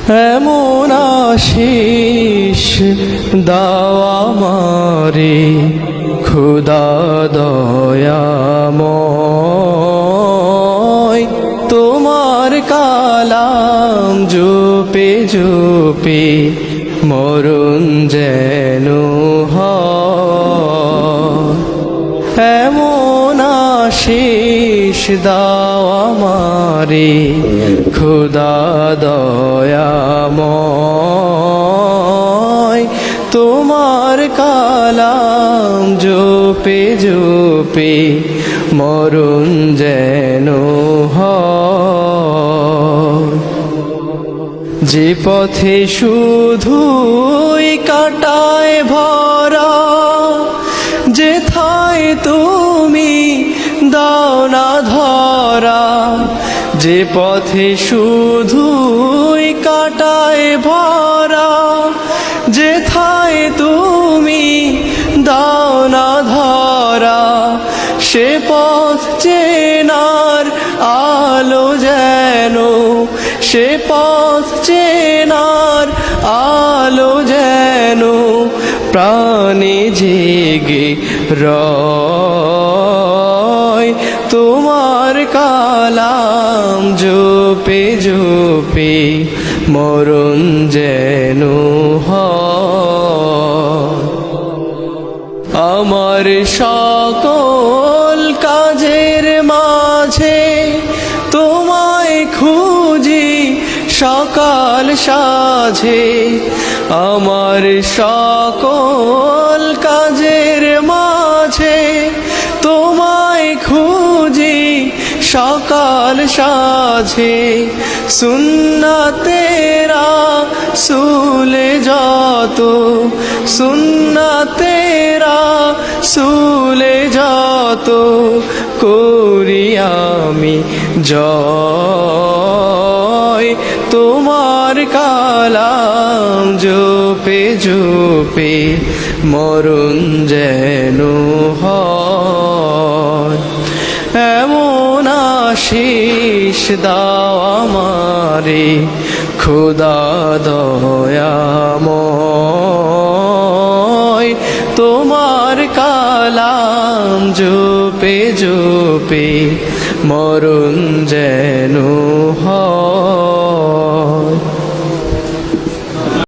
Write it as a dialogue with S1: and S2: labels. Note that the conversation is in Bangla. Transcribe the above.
S1: এমন আশিস দাও আমারে খোদা দয়াময়, তোমার কালাম জপে জপে মরণ যেন হয়। এমন আশিস দাও আমারে খোদা দয়াময়, তোমার কালাম জপে জপে মরণ যেন হয়। যে পথে শুধুই কাটায় ভরা, যেথায় তুমি দাও না ধরা, যে পথে শুধুই কাটায় ভরা, যেথায় তুমি দাও না ধরা, সে পথ চেনার আলো যেন, সে পথ চেনার আলো যেন প্রাণে জেগে রয়। তোমার কালাম জপে জপে মরণ যেন হয়। আমার সকল কাজের মাঝে তোমায় খুঁজি সকাল সাঝে, আমার সকল কাজের মাঝে তোমায় খুঁজি সকাল সাঝে। সুন্নাতেরা সুলে যত, সুন্নাতেরা সুলে যত করি আমি জয়। তোমার কালাম জপে জপে মরণ যেন হয়। এমন আশিস দাও আমারে খোদা দয়াময়, তোমার কালাম জপে জপে মরণ যেন হয়।